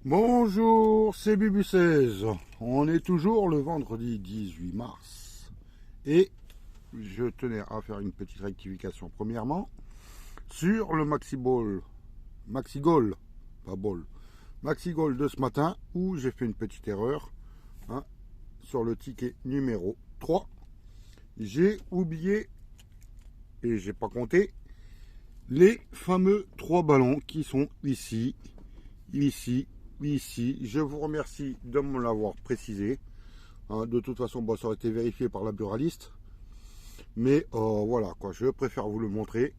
Bonjour, c'est Bubu16. On est toujours le vendredi 18 mars. Et je tenais à faire une petite rectification premièrement sur le Maxigol, pas ball, Maxigol de ce matin où j'ai fait une petite erreur sur le ticket numéro 3. J'ai oublié et j'ai pas compté les fameux 3 ballons qui sont ici. Je vous remercie de me l'avoir précisé. De toute façon, ça aurait été vérifié par la buraliste. Mais voilà, quoi, je préfère vous le montrer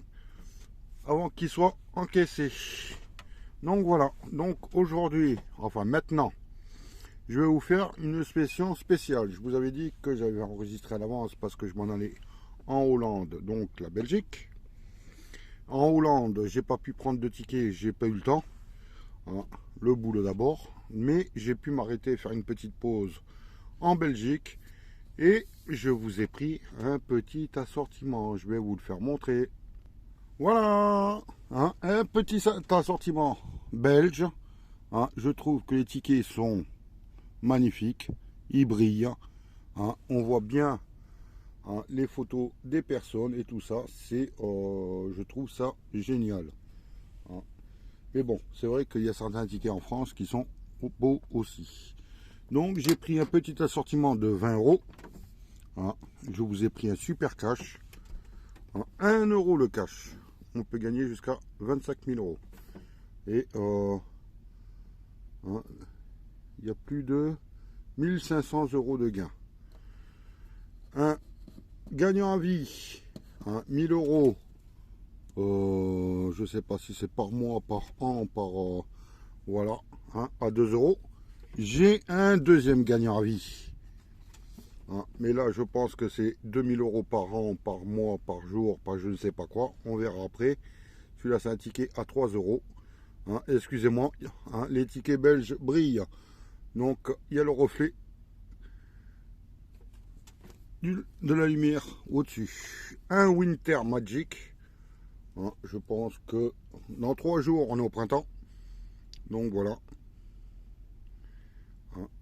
avant qu'il soit encaissé. Donc voilà, donc aujourd'hui, enfin maintenant, je vais vous faire une session spéciale. Je vous avais dit que j'avais enregistré à l'avance parce que je m'en allais en Hollande, donc la Belgique. En Hollande, j'ai pas pu prendre de tickets, j'ai pas eu le temps. Le boulot d'abord, mais j'ai pu m'arrêter et faire une petite pause en Belgique et je vous ai pris un petit assortiment. Je vais vous le faire montrer. Voilà, un petit assortiment belge. Je trouve que les tickets sont magnifiques, ils brillent. On voit bien les photos des personnes et tout ça. C'est, je trouve ça génial. Mais bon, c'est vrai qu'il y a certains tickets en France qui sont beaux aussi. Donc j'ai pris un petit assortiment de 20 euros. Je vous ai pris un super cash. 1 euro le cash. On peut gagner jusqu'à 25 000 euros. Et il y a plus de 1500 euros de gain. Un gagnant à vie, 1000 euros. Je sais pas si c'est par mois, par an, voilà, à 2 euros. J'ai un deuxième gagnant à vie. Mais là, je pense que c'est 2000 euros par an, par mois, par jour, par je ne sais pas quoi. On verra après. Celui-là, c'est un ticket à 3 euros. Excusez-moi, les tickets belges brillent. Donc, il y a le reflet de la lumière au-dessus. Un Winter Magic. Je pense que dans 3 jours, on est au printemps. Donc voilà.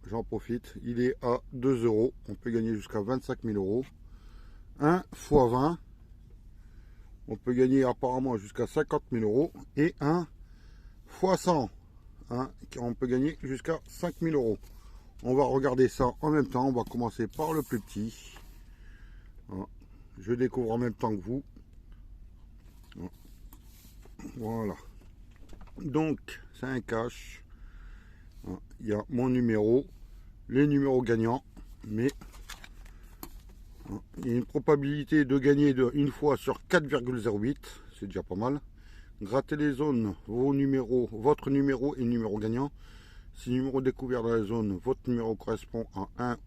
J'en profite. Il est à 2 euros. On peut gagner jusqu'à 25 000 euros. 1 x 20. On peut gagner apparemment jusqu'à 50 000 euros. Et 1 x 100. On peut gagner jusqu'à 5 000 euros. On va regarder ça en même temps. On va commencer par le plus petit. Je découvre en même temps que vous. Voilà. Donc, c'est un cash. Il y a mon numéro, les numéros gagnants, mais il y a une probabilité de gagner une fois sur 4,08, c'est déjà pas mal. Grattez les zones, vos numéros, votre numéro et numéro gagnant. Si le numéro découvert dans la zone, votre numéro correspond à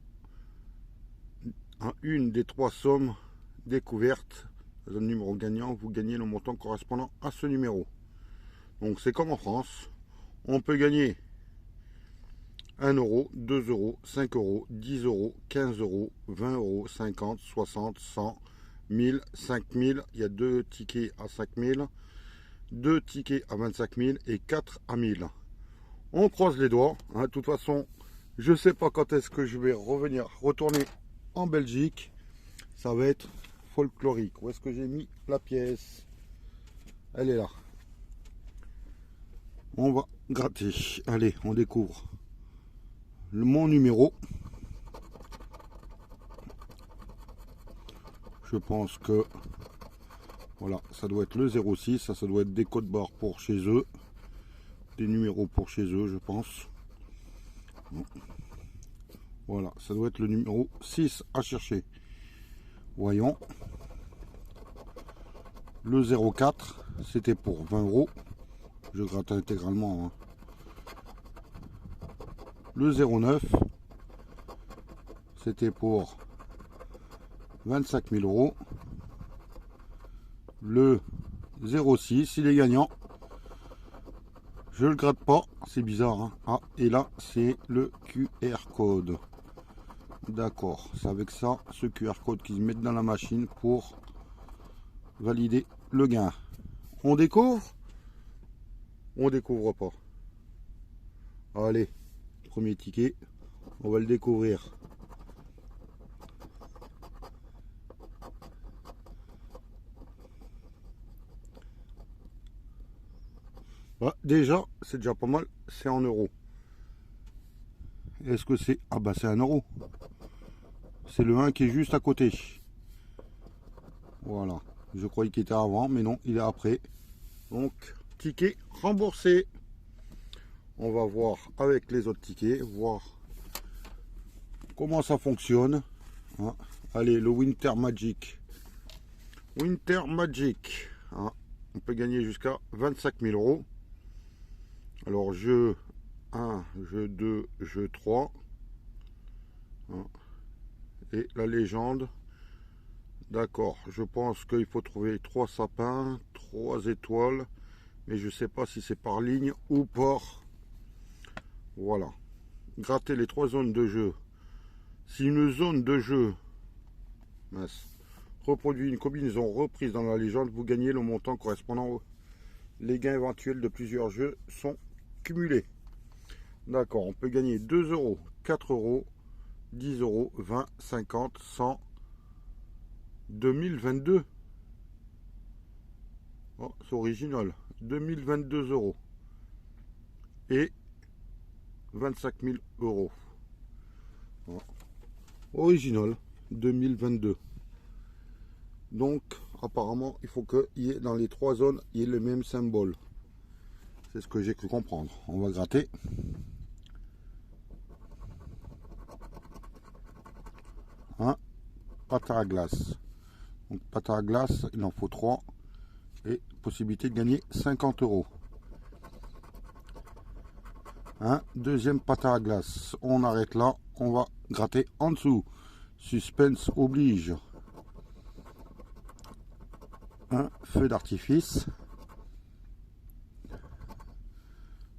une des 3 sommes découvertes. La zone numéro gagnant, vous gagnez le montant correspondant à ce numéro. Donc c'est comme en France, on peut gagner 1 euro, 2 euros, 5 euros, 10 euros, 15 euros, 20 euros, 50, 60, 100, 1000, 5000. Il y a 2 tickets à 5000, 2 tickets à 25 000 et 4 à 1000. On croise les doigts. De toute façon, je ne sais pas quand est-ce que je vais retourner en Belgique. Ça va être folklorique. Où est-ce que j'ai mis la pièce? Elle est là. On va gratter. Allez, on découvre mon numéro. Je pense que voilà, ça doit être le 06, ça doit être des codes barres pour chez eux, des numéros pour chez eux, je pense. Voilà, ça doit être le numéro 6 à chercher. Voyons. Le 04, c'était pour 20 euros. Je gratte intégralement. Le 09, c'était pour 25 000 euros. Le 06, il est gagnant. Je le gratte pas, c'est bizarre. Et là, c'est le QR code. D'accord, c'est avec ça, ce QR code qu'ils mettent dans la machine pour valider le gain. On découvre? On découvre pas. Allez, premier ticket, on va le découvrir. Ah, déjà, c'est déjà pas mal, c'est en euros. Est-ce que c'est... Ah bah c'est 1 euro. C'est le 1 qui est juste à côté. Voilà. Je croyais qu'il était avant, mais non, il est après. Donc, ticket remboursé. On va voir avec les autres tickets, voir comment ça fonctionne. Hein. Allez, le Winter Magic. Winter Magic. Hein. On peut gagner jusqu'à 25 000 euros. Alors, jeu 1, jeu 2, jeu 3. Hein. Et la légende. D'accord, je pense qu'il faut trouver 3 sapins, 3 étoiles. Mais je ne sais pas si c'est par ligne ou par... Voilà. Gratter les 3 zones de jeu. Si une zone de jeu reproduit une combinaison reprise dans la légende, vous gagnez le montant correspondant. Les gains éventuels de plusieurs jeux sont cumulés. D'accord, on peut gagner 2 euros, 4 euros, 10 euros, 20, 50, 100, 2022. Oh, c'est original. 2022 euros. Et 25 000 euros. Oh. Original. 2022. Donc, apparemment, il faut qu'il y ait dans les 3 zones, il y ait le même symbole. C'est ce que j'ai cru comprendre. On va gratter. Un pâte à glace. Donc, pâte à glace, il en faut 3. Et possibilité de gagner 50 euros. Un deuxième pâte à glace. On arrête là. On va gratter en dessous. Suspense oblige. Un feu d'artifice.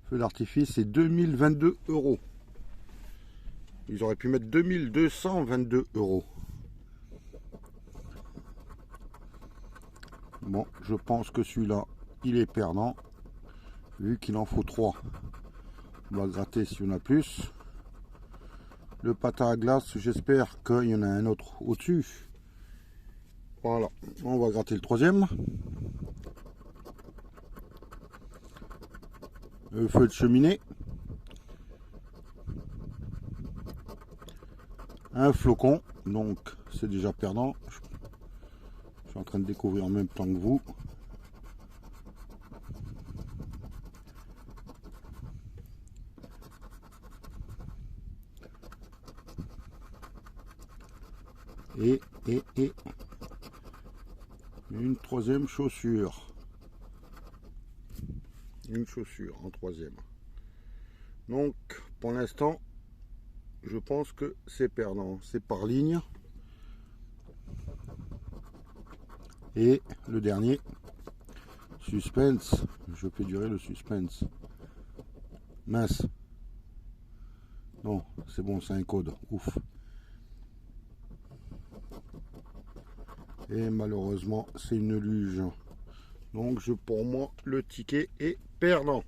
Feu d'artifice, c'est 2022 euros. Ils auraient pu mettre 2222 euros. Bon, je pense que celui-là, il est perdant. Vu qu'il en faut 3. On va gratter s'il y en a plus. Le patin à glace, j'espère qu'il y en a un autre au-dessus. Voilà, on va gratter le 3e. Le feu de cheminée. Un flocon, donc c'est déjà perdant. Je suis en train de découvrir en même temps que vous. Et une 3e chaussure. Une chaussure en 3e. Donc pour l'instant, je pense que c'est perdant. C'est par ligne. Et le dernier, suspense. Je fais durer le suspense. Mince. Non, c'est bon, c'est un code. Ouf. Et malheureusement, c'est une luge. Donc, pour moi, le ticket est perdant.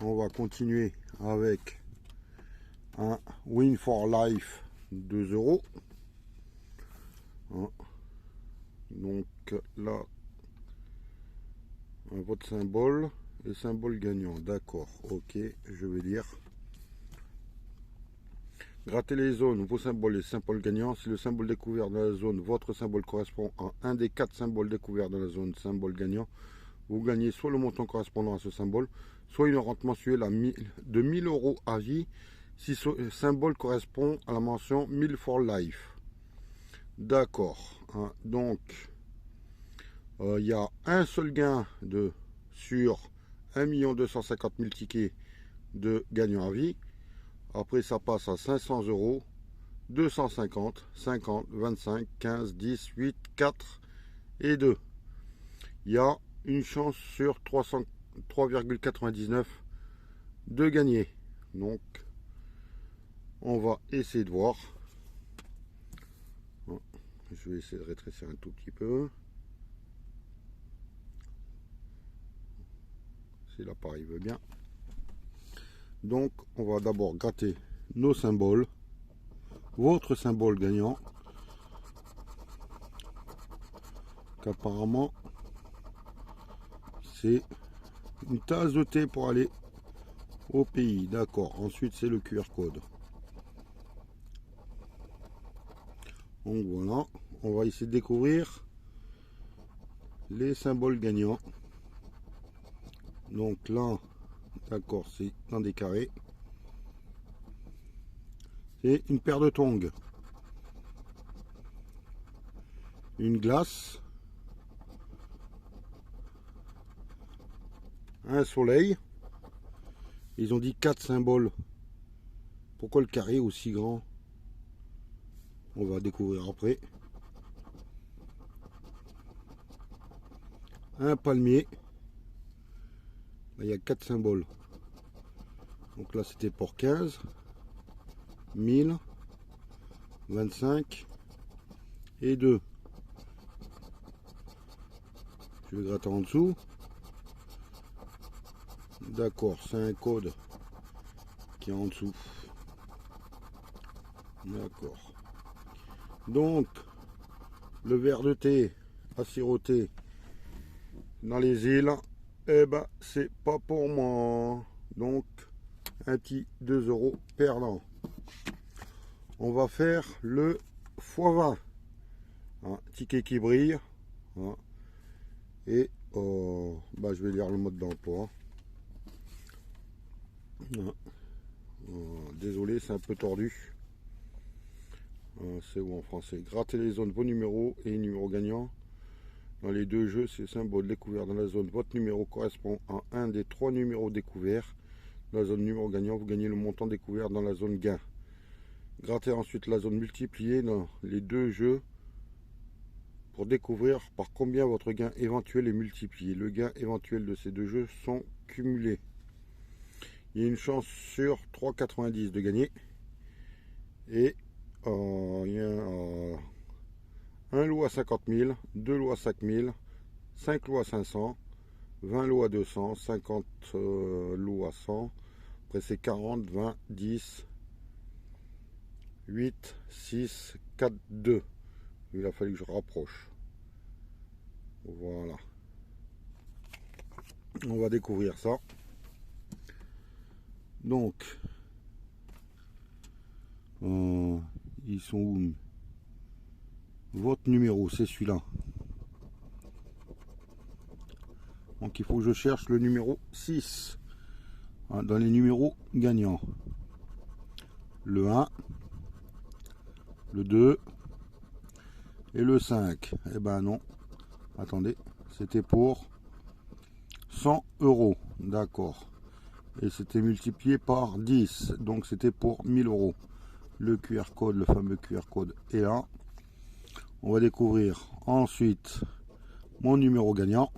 On va continuer avec un Win for Life 2 euros. Donc là, votre symbole et symbole gagnant. D'accord, ok, je vais lire. Grattez les zones, vos symboles et symboles gagnants. Si le symbole découvert dans la zone, votre symbole correspond à un des 4 symboles découverts dans la zone symbole gagnant, vous gagnez soit le montant correspondant à ce symbole, soit une rente mensuelle de 1000 euros à vie, si ce symbole correspond à la mention 1000 for life. D'accord, hein, donc il y a un seul gain sur 1 250 000 tickets de gagnant à vie. Après, ça passe à 500 euros, 250, 50, 25, 15, 10, 8, 4 et 2. Il y a une chance sur 3,99 de gagner. Donc, on va essayer de voir. Je vais essayer de rétrécir un tout petit peu. Si l'appareil veut bien. Donc on va d'abord gratter nos symboles, votre symbole gagnant, qu'apparemment c'est une tasse de thé pour aller au pays. D'accord, ensuite c'est le QR code. Donc voilà, on va essayer de découvrir les symboles gagnants. Donc là, d'accord, c'est dans des carrés. C'est une paire de tongs, une glace, un soleil. Ils ont dit 4 symboles. Pourquoi le carré est aussi grand? On va découvrir après. Un palmier. Là, il y a 4 symboles. Donc là, c'était pour 15, 1000, 25 et 2. Je vais gratter en dessous. D'accord, c'est un code qui est en dessous. D'accord. Donc, le verre de thé à siroter dans les îles, eh ben, c'est pas pour moi. Donc, un petit 2 € perdant. On va faire le x20. Hein, ticket qui brille. Hein, et bah, je vais lire le mode d'emploi. Hein, désolé, c'est un peu tordu. C'est où en français? Gratter les zones, vos numéros et numéros gagnants. Dans les deux jeux, ces symboles découverts dans la zone, votre numéro correspond à un des 3 numéros découverts. Dans la zone numéro gagnant, vous gagnez le montant découvert dans la zone gain. Grattez ensuite la zone multipliée dans les deux jeux pour découvrir par combien votre gain éventuel est multiplié. Le gain éventuel de ces deux jeux sont cumulés. Il y a une chance sur 3,90 de gagner. Et il y a un lot à 50 000, 2 lots à 5 000, 5 lots à 500, 20 lots à 200, 50 lots à 100. Après c'est 40, 20, 10, 8, 6, 4, 2. Il a fallu que je rapproche. Voilà. On va découvrir ça. Donc, ils sont où? Votre numéro, c'est celui-là. Donc il faut que je cherche le numéro 6 hein, dans les numéros gagnants. Le 1, le 2 et le 5. Eh ben non. Attendez, c'était pour 100 €. D'accord. Et c'était multiplié par 10. Donc c'était pour 1000 €. Le QR code, le fameux QR code est là. On va découvrir ensuite mon numéro gagnant.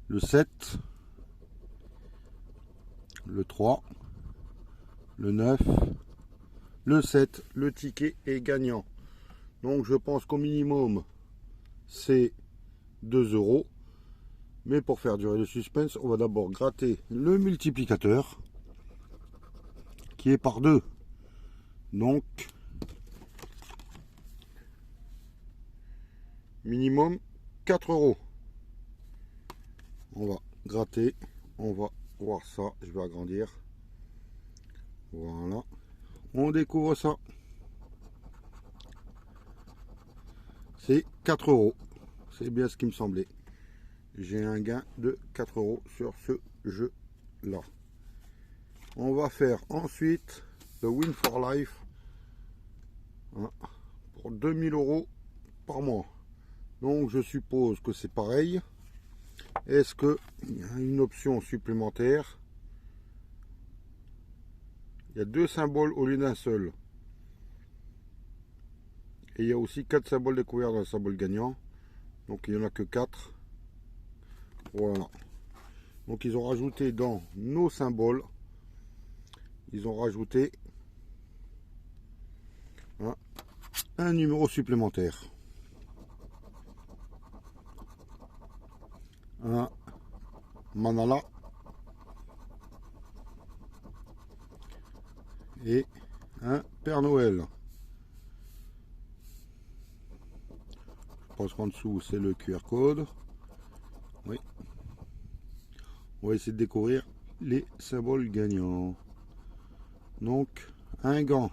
Le 7, le 3, le 9, le 7, le ticket est gagnant. Donc je pense qu'au minimum c'est 2 €. Mais pour faire durer le suspense, on va d'abord gratter le multiplicateur qui est par 2. Donc minimum 4 €. On va gratter, on va voir ça, je vais agrandir. Voilà, on découvre ça. C'est 4 €. C'est bien ce qui me semblait. J'ai un gain de 4 € sur ce jeu là. On va faire ensuite le Win for Life hein, pour 2000 € par mois. Donc je suppose que c'est pareil. Est-ce qu'il y a une option supplémentaire? Il y a 2 symboles au lieu d'un seul. Et il y a aussi 4 symboles découverts dans le symbole gagnant. Donc il n'y en a que 4. Voilà. Donc ils ont rajouté dans nos symboles, ils ont rajouté hein, un numéro supplémentaire. Un Manala. et un Père Noël. Je pense qu'en dessous c'est le QR code. Oui. On va essayer de découvrir les symboles gagnants. Donc un gant.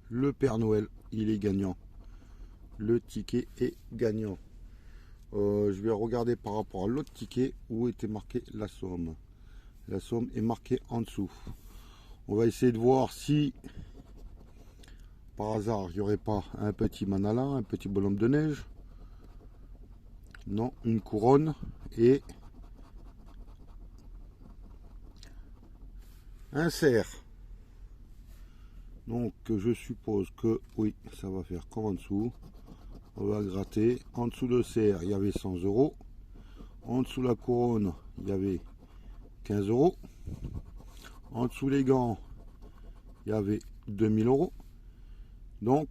Le Père Noël, il est gagnant. Le ticket est gagnant. Je vais regarder par rapport à l'autre ticket où était marqué la somme. La somme est marquée en dessous. On va essayer de voir si par hasard il n'y aurait pas un petit manala, un petit bonhomme de neige. Non, une couronne et un cerf. Donc je suppose que oui, ça va faire comme en dessous. On va gratter. En dessous de cerf, il y avait 100 €. En dessous la couronne, il y avait 15 €. En dessous les gants, il y avait 2000 €. Donc,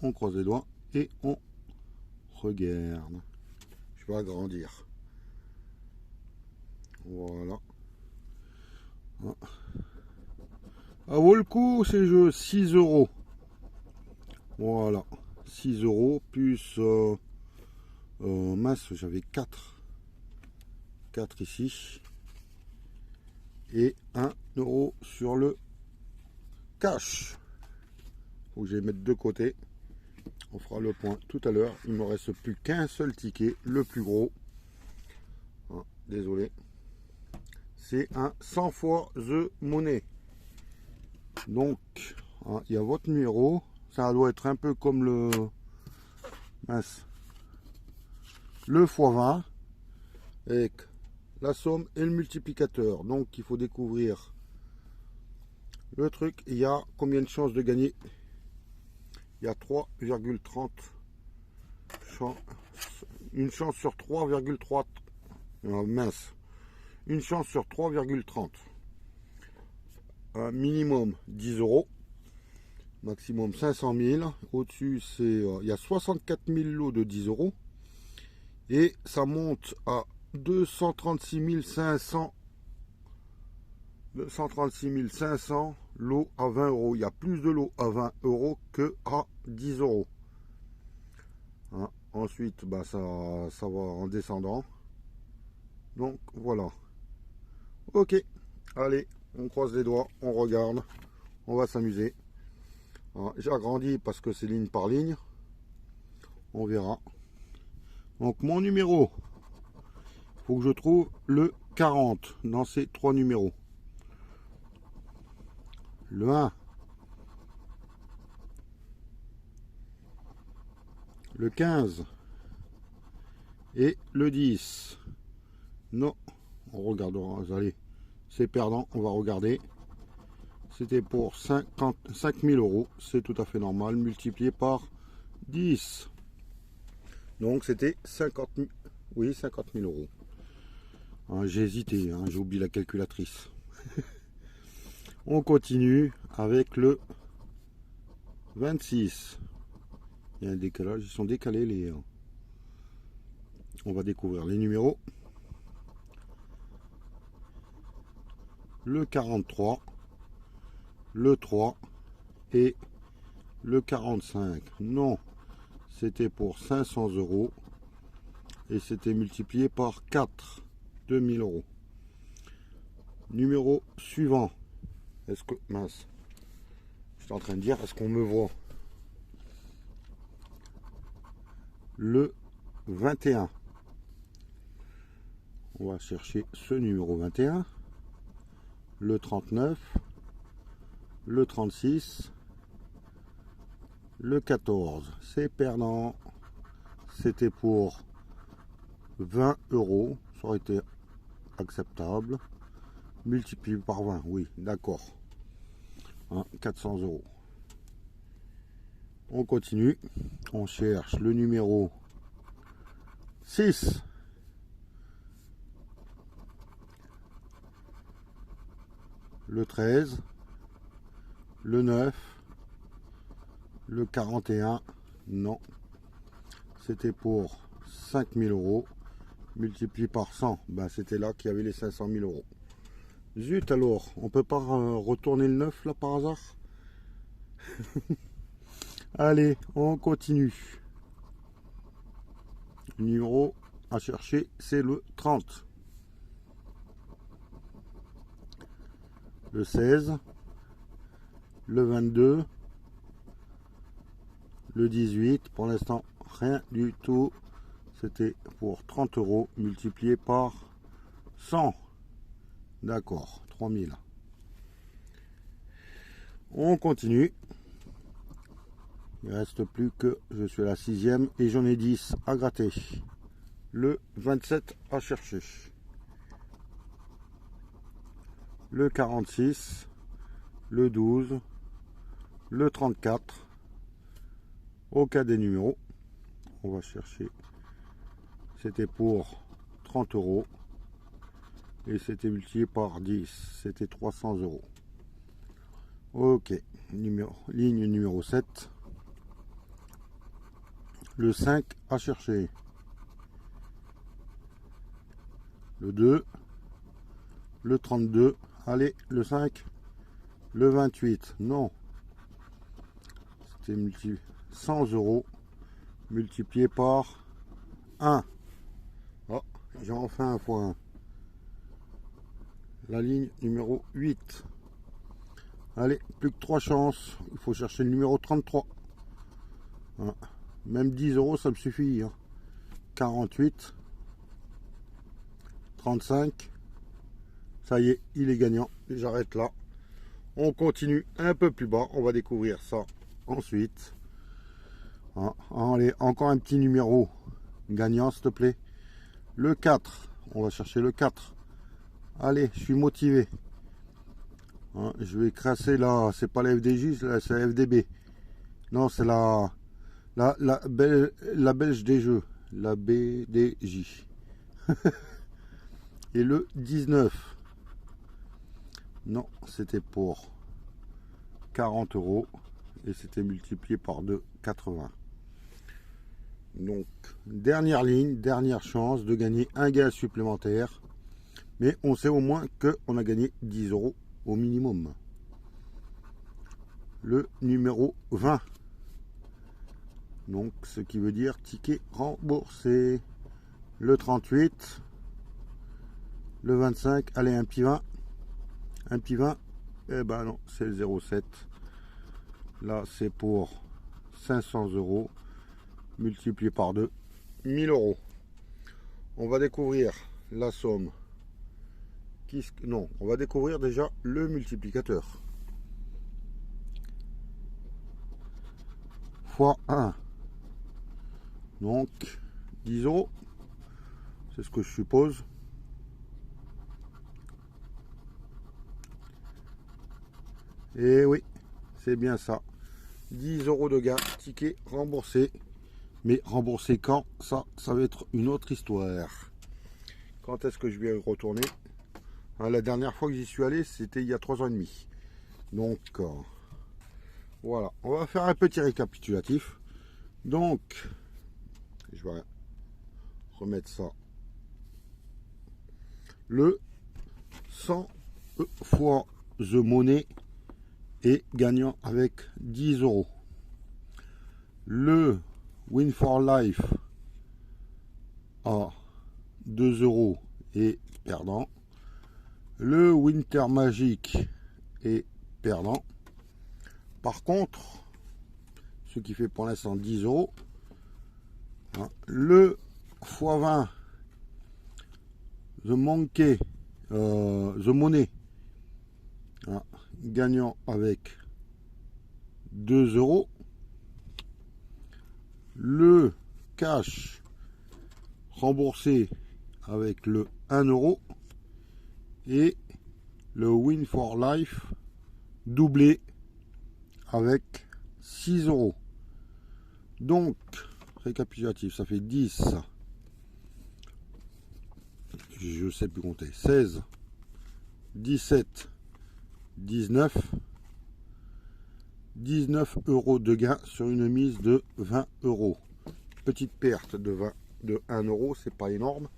on croise les doigts et on regarde. Je vais agrandir. Voilà. Ah, vaut le coup ces jeux, 6 €. Voilà. 6 € plus mince, j'avais 4 ici et 1 € sur le cash. Faut que je vais mettre de côté. On fera le point tout à l'heure. Il me reste plus qu'un seul ticket, le plus gros. Ah, désolé, c'est un 100 fois the money. Donc ah, il y a votre numéro. Ça doit être un peu comme le mince, le x20 avec la somme et le multiplicateur. Donc il faut découvrir le truc. Il y a combien de chances de gagner? Il y a 3,30 une chance sur 3,3 mince, une chance sur 3,30. Un minimum 10 €, maximum 500 000. Au-dessus c'est il y a 64 000 lots de 10 € et ça monte à 236 500 lots à 20 €. Il y a plus de lots à 20 € que à 10 €. Hein. Ensuite, bah, ça va en descendant. Donc voilà. Ok, allez, on croise les doigts, on regarde, on va s'amuser. J'ai agrandi parce que c'est ligne par ligne. On verra. Donc mon numéro, il faut que je trouve le 40 dans ces 3 numéros. Le 1, le 15 et le 10. Non, on regardera. Allez, c'est perdant, on va regarder. C'était pour 5 000 €, c'est tout à fait normal, multiplié par 10. Donc c'était 50 000, oui, 50 000 €. J'ai hésité, j'ai oublié la calculatrice. On continue avec le 26. Il y a un décalage, ils sont décalés les. On va découvrir les numéros. Le 43, le 3 et le 45. Non, c'était pour 500 € et c'était multiplié par 4, 2000 €. Numéro suivant. Est-ce que mince, je suis en train de dire, est-ce qu'on me voit? Le 21. On va chercher ce numéro 21. Le 39, le 36, le 14. C'est perdant. C'était pour 20 €. Ça aurait été acceptable. Multiplié par 20, oui, d'accord. 400 €. On continue. On cherche le numéro 6. Le 13, le 9, le 41, non, c'était pour 5 000 €, multiplié par 100, ben c'était là qu'il y avait les 500 000 €. Zut alors, on peut pas retourner le 9 là par hasard? Allez, on continue. Le numéro à chercher, c'est le 30. Le 16. Le 22. Le 18. Pour l'instant, rien du tout. C'était pour 30 € multiplié par 100. D'accord, 3000. On continue. Il ne reste plus que je suis à la 6e et j'en ai 10 à gratter. Le 27 à chercher. Le 46. Le 12. Le 34. Au cas des numéros, on va chercher. C'était pour 30 € et c'était multiplié par 10. C'était 300 €. Ok, ligne numéro 7. Le 5 à chercher. Le 2. Le 32. Allez, le 5. Le 28. Non. C'était multiplié 100 € multiplié par 1. Oh, j'ai enfin un fois 1. La ligne numéro 8. Allez, plus que 3 chances. Il faut chercher le numéro 33. Hein. Même 10 €, ça me suffit. Hein. 48. 35. Ça y est, il est gagnant. J'arrête là. On continue un peu plus bas. On va découvrir ça ensuite. Hein. Allez, encore un petit numéro gagnant, s'il te plaît. Le 4. On va chercher le 4. Allez, je suis motivé. Hein, je vais crasser là. C'est pas la FDJ, c'est la FDB. Non, c'est la Belge des jeux. La BDJ. Et le 19. Non, c'était pour 40 € et c'était multiplié par 2, 80. Donc, dernière ligne, dernière chance de gagner un gaz supplémentaire. Mais on sait au moins qu'on a gagné 10 € au minimum. Le numéro 20. Donc, ce qui veut dire ticket remboursé. Le 38. Le 25. Allez, un petit 20. Un petit 20. Eh ben non, c'est le 0,7. Là, c'est pour 500 € multiplié par 2. 1000 €. On va découvrir la somme. Non, on va découvrir déjà le multiplicateur. Fois 1. Donc, 10 €. C'est ce que je suppose. Et oui, c'est bien ça. 10 € de gain, ticket remboursé. Mais remboursé quand? Ça va être une autre histoire. Quand est-ce que je vais retourner? La dernière fois que j'y suis allé, c'était il y a 3 ans et demi. Donc, voilà. On va faire un petit récapitulatif. Donc, je vais remettre ça. Le 100 fois The Money est gagnant avec 10 €. Le Win for Life à 2 € est perdant. Le Winter Magic est perdant. Par contre, ce qui fait pour l'instant 10 €, hein, le x20 The Monkey, The Money, hein, gagnant avec 2 €. Le cash remboursé avec le 1 € et le Win for Life doublé avec 6 €. Donc, récapitulatif, ça fait 10. Je sais plus compter. 16, 17, 19. 19 € de gain sur une mise de 20 €. Petite perte de 1 €, c'est pas énorme.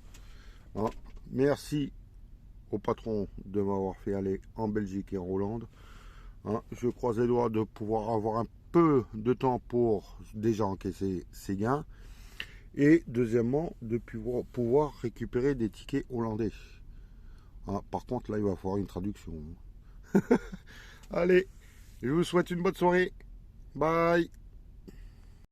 Hein. Merci au patron de m'avoir fait aller en Belgique et en Hollande. Hein, je croise les doigts de pouvoir avoir un peu de temps pour déjà encaisser ces gains. Et deuxièmement, de pouvoir récupérer des tickets hollandais. Hein, par contre, là, il va falloir une traduction. Allez, je vous souhaite une bonne soirée. Bye.